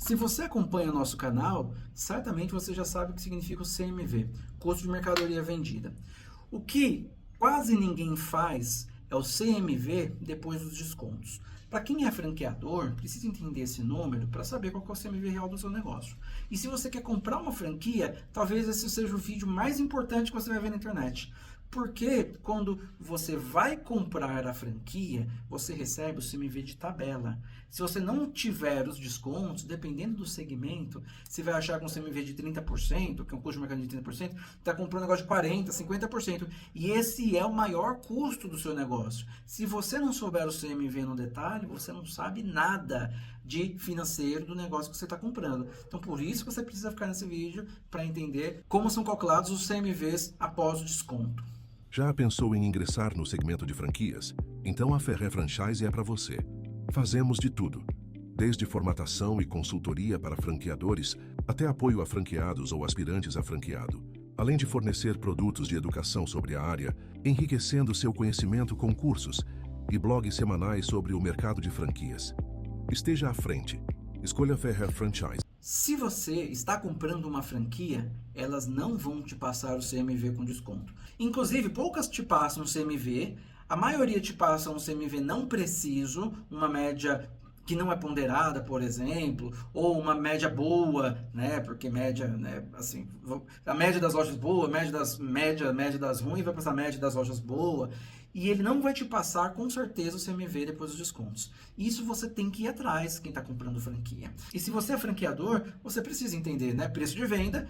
Se você acompanha o nosso canal, certamente você já sabe o que significa o CMV, custo de mercadoria vendida. O que quase ninguém faz é o CMV depois dos descontos. Para quem é franqueador, precisa entender esse número para saber qual é o CMV real do seu negócio. E se você quer comprar uma franquia, talvez esse seja o vídeo mais importante que você vai ver na internet. Porque quando você vai comprar a franquia, você recebe o CMV de tabela. Se você não tiver os descontos, dependendo do segmento, você vai achar com CMV de 30%, que é um custo de mercado de 30%, está comprando um negócio de 40%, 50%. E esse é o maior custo do seu negócio. Se você não souber o CMV no detalhe, você não sabe nada de financeiro do negócio que você está comprando. Então, por isso que você precisa ficar nesse vídeo para entender como são calculados os CMVs após o desconto. Já pensou em ingressar no segmento de franquias? Então a Ferrer Franchise é para você. Fazemos de tudo, desde formatação e consultoria para franqueadores até apoio a franqueados ou aspirantes a franqueado, além de fornecer produtos de educação sobre a área, enriquecendo seu conhecimento com cursos e blogs semanais sobre o mercado de franquias. Esteja à frente. Escolha Ferrer Franchise. Se você está comprando uma franquia, elas não vão te passar o CMV com desconto. Inclusive, poucas te passam o CMV, a maioria te passa um CMV não preciso, uma média que não é ponderada, por exemplo, ou uma média boa, né? Porque média, né, assim, a média das lojas boa, a média das ruins vai passar a média das lojas boa, e ele não vai te passar com certeza o CMV depois dos descontos. Isso você tem que ir atrás, quem está comprando franquia. E se você é franqueador, você precisa entender, né, preço de venda,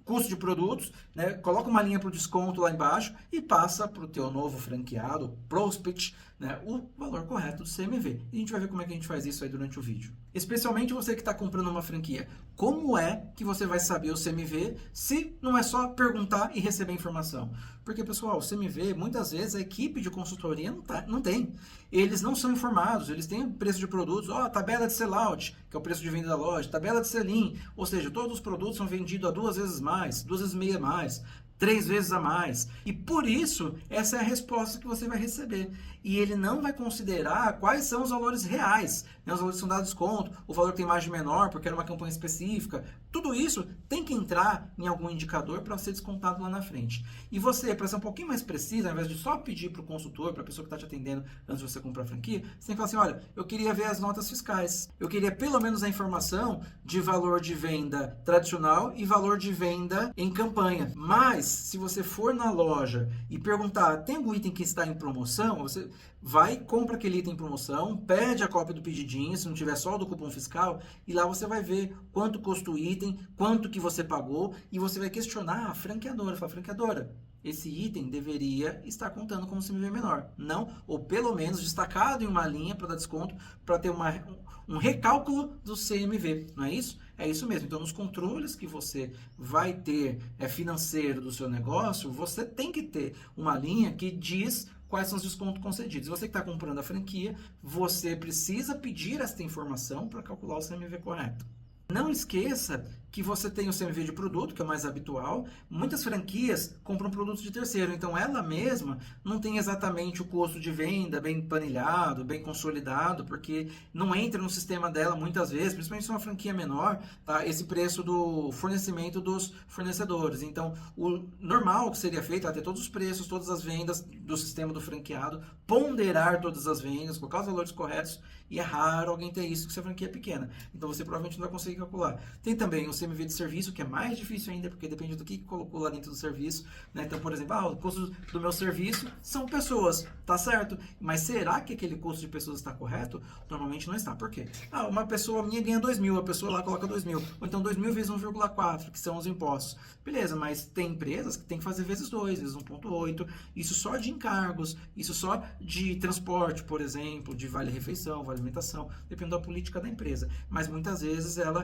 custo de produtos, né? Coloca uma linha para o desconto lá embaixo e passa para o teu novo franqueado, prospect, né? O valor correto do CMV. E a gente vai ver como é que a gente faz isso aí durante o vídeo. Especialmente você que está comprando uma franquia. Como é que você vai saber o CMV se não é só perguntar e receber informação? Porque, pessoal, o CMV, muitas vezes, a equipe de consultoria não tem. Eles não são informados, eles têm preço de produtos, tabela de sellout, que é o preço de venda da loja, tabela de sell-in, ou seja, todos os produtos são vendidos a 2 vezes mais, 2 vezes meia mais, 3 vezes a mais. E por isso, essa é a resposta que você vai receber. E ele não vai considerar quais são os valores reais, né? Os valores que são dados desconto, o valor que tem margem menor porque era uma campanha específica. Tudo isso tem que entrar em algum indicador para ser descontado lá na frente. E você, para ser um pouquinho mais preciso, ao invés de só pedir para o consultor, para a pessoa que está te atendendo antes de você comprar a franquia, você tem que falar assim, olha, eu queria ver as notas fiscais. Eu queria pelo menos a informação de valor de venda tradicional e valor de venda em campanha. Mas, se você for na loja e perguntar, tem algum item que está em promoção? Você vai, compra aquele item em promoção, pede a cópia do pedidinho, se não tiver só o do cupom fiscal, e lá você vai ver quanto custa o item, quanto que você pagou, e você vai questionar a franqueadora. Fala, franqueadora, esse item deveria estar contando como CMV menor. Não, ou pelo menos destacado em uma linha para dar desconto, para ter um recálculo do CMV, não é isso? É isso mesmo. Então, nos controles que você vai ter financeiro do seu negócio, você tem que ter uma linha que diz quais são os descontos concedidos. Você que está comprando a franquia, você precisa pedir esta informação para calcular o CMV correto. Não esqueça que você tem o CMV de produto, que é o mais habitual. Muitas franquias compram produtos de terceiro, então ela mesma não tem exatamente o custo de venda bem planilhado, bem consolidado, porque não entra no sistema dela muitas vezes, principalmente se é uma franquia menor, tá? Esse preço do fornecimento dos fornecedores. Então, o normal que seria feito é ter todos os preços, todas as vendas do sistema do franqueado, ponderar todas as vendas, colocar os valores corretos, e é raro alguém ter isso se a franquia é pequena. Então, você provavelmente não vai conseguir calcular. Tem também o CMV de serviço, que é mais difícil ainda, porque depende do que colocou lá dentro do serviço, né? Então, por exemplo, o custo do meu serviço são pessoas, tá certo? Mas será que aquele custo de pessoas está correto? Normalmente não está. Por quê? Uma pessoa minha ganha 2.000, a pessoa lá coloca 2.000. Ou então 2.000 vezes 1,4, que são os impostos. Beleza, mas tem empresas que tem que fazer vezes 2, vezes 1,8. Isso só de encargos, isso só de transporte, por exemplo, de vale-refeição, vale alimentação, depende da política da empresa. Mas muitas vezes ela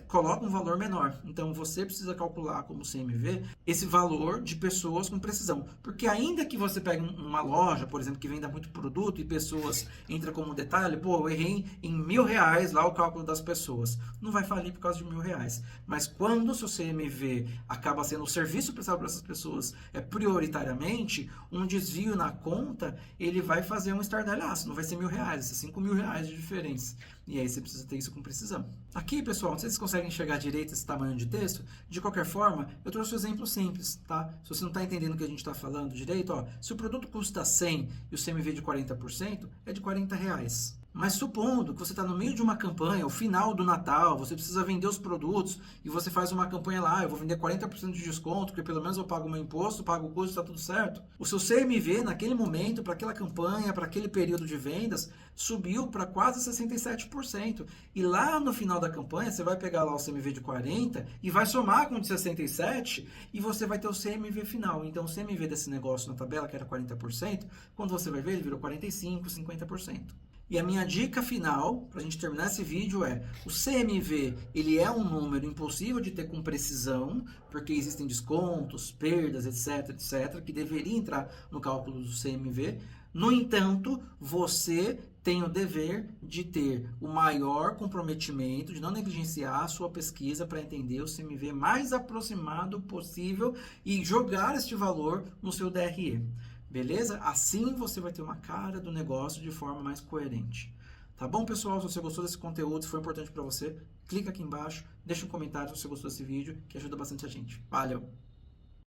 coloca um valor menor. Então você precisa calcular como CMV esse valor de pessoas com precisão. Porque ainda que você pegue uma loja, por exemplo, que venda muito produto e pessoas entra como detalhe, eu errei em R$1.000 lá o cálculo das pessoas. Não vai falir por causa de R$1.000. Mas quando o seu CMV acaba sendo o serviço prestado para essas pessoas prioritariamente, um desvio na conta, ele vai fazer um estardalhaço. Não vai ser R$1.000, vai ser R$5.000 de diferença. E aí você precisa ter isso com precisão. Aqui, pessoal, não sei se vocês conseguem enxergar direito esse tamanho de texto. De qualquer forma, eu trouxe um exemplo simples, tá? Se você não está entendendo o que a gente está falando direito, ó, se o produto custa 100 e o CMV de 40%, é de R$40. Mas supondo que você está no meio de uma campanha, o final do Natal, você precisa vender os produtos e você faz uma campanha lá, eu vou vender 40% de desconto, porque pelo menos eu pago o meu imposto, pago o custo, está tudo certo. O seu CMV naquele momento, para aquela campanha, para aquele período de vendas, subiu para quase 67%. E lá no final da campanha, você vai pegar lá o CMV de 40 e vai somar com o de 67 e você vai ter o CMV final. Então o CMV desse negócio na tabela, que era 40%, quando você vai ver, ele virou 45%, 50%. E a minha dica final, para a gente terminar esse vídeo, é: o CMV, ele é um número impossível de ter com precisão, porque existem descontos, perdas, etc, etc, que deveria entrar no cálculo do CMV. No entanto, você tem o dever de ter o maior comprometimento, de não negligenciar a sua pesquisa para entender o CMV mais aproximado possível e jogar este valor no seu DRE. Beleza? Assim você vai ter uma cara do negócio de forma mais coerente. Tá bom, pessoal? Se você gostou desse conteúdo, se foi importante para você, clica aqui embaixo, deixa um comentário se você gostou desse vídeo, que ajuda bastante a gente. Valeu!